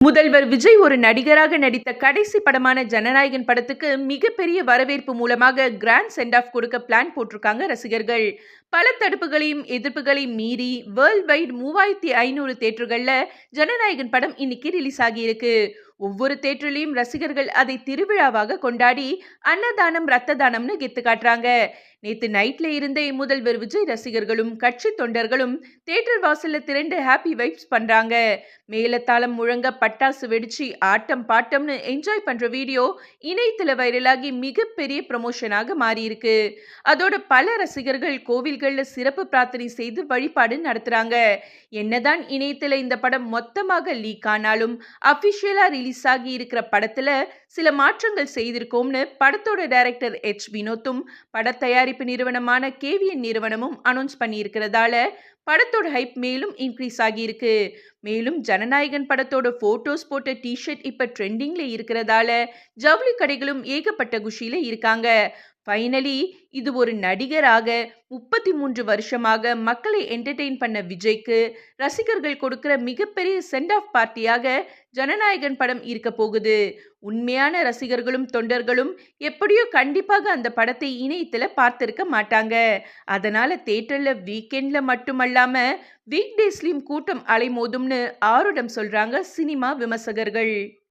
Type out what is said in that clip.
முதல்வர் விஜய் ஒரு நடிகராக நடித்த கடைசி படமான ஜனநாயகன் படத்துக்கு மிகப்பெரிய வரவேற்பு மூலமாக கிராண்ட் சென்ட் ஆஃப் கொடுக்க பிளான் போட்டிருக்காங்க ரசிகர்கள். பல தடுப்புகளையும் எதிர்ப்புகளையும் மீறி வேர்ல்ட் வைட் 3500 தேட்டர்கள்ல ஜனநாயகன் படம் இன்னைக்கு ரிலீஸ் ஆகியிருக்கு. ஒவ்வொரு தேட்டரிலையும் ரசிகர்கள் அதை திருவிழாவாக கொண்டாடி அன்னதானம் ரத்த தானம்னு கெத்து காட்டுறாங்க. நேத்து நைட்ல இருந்தே முதல்வர் விஜய் ரசிகர்களும் கட்சி தொண்டர்களும் தேட்டர் வாசல்ல திரண்டு ஹாப்பி வைப்ஸ் பண்றாங்க. மேலத்தாளம் முழங்க பட்டாசு வெடிச்சு ஆட்டம் பாட்டம்னு என்ஜாய் பண்ற வீடியோ இணையத்துல வைரலாகி மிகப்பெரிய ப்ரமோஷனாக மாறி இருக்கு. அதோட பல ரசிகர்கள் கோவில்கள்ல சிறப்பு பிரார்த்தனை செய்து வழிபாடு நடத்துறாங்க. என்னதான் இணையத்துல இந்த படம் மொத்தமாக லீக் ஆனாலும் அபிஷியலா ரிலீஸ் ஆகி இருக்கிற படத்துல சில மாற்றங்கள் செய்திருக்கோம்னு படத்தோட டைரக்டர் வினோத்தும் பட தயாரிப்பு நிறுவனமான கேவிஎன் நிறுவனமும் அனௌன்ஸ் பண்ணி இருக்கிறதால படத்தோட ஹைப் மேலும் இன்க்ரீஸ் ஆகியிருக்கு. மேலும் ஜனநாயகன் படத்தோட போட்டோஸ் போட்ட டிஷர்ட் இப்ப ட்ரெண்டிங்ல இருக்கிறதால ஜவுளி கடைகளும் ஏகப்பட்ட குஷியில இருக்காங்க. ஃபைனலி இது ஒரு நடிகராக 33 வருஷமாக மக்களை என்டர்டெயின் பண்ண விஜய்க்கு ரசிகர்கள் கொடுக்கிற மிகப்பெரிய சென்ட் ஆஃப் பார்ட்டியாக ஜனநாயகன் படம் இருக்க போகுது. உண்மையான ரசிகர்களும் தொண்டர்களும் எப்படியோ கண்டிப்பாக அந்த படத்தை இணையத்துல பார்த்திருக்க மாட்டாங்க. அதனால தியேட்டர்ல வீக்கெண்ட்ல மட்டுமல்லாம வீக் டேஸ்லயும் கூட்டம் அலைமோதும்னு ஆருடம் சொல்றாங்க சினிமா விமர்சகர்கள்.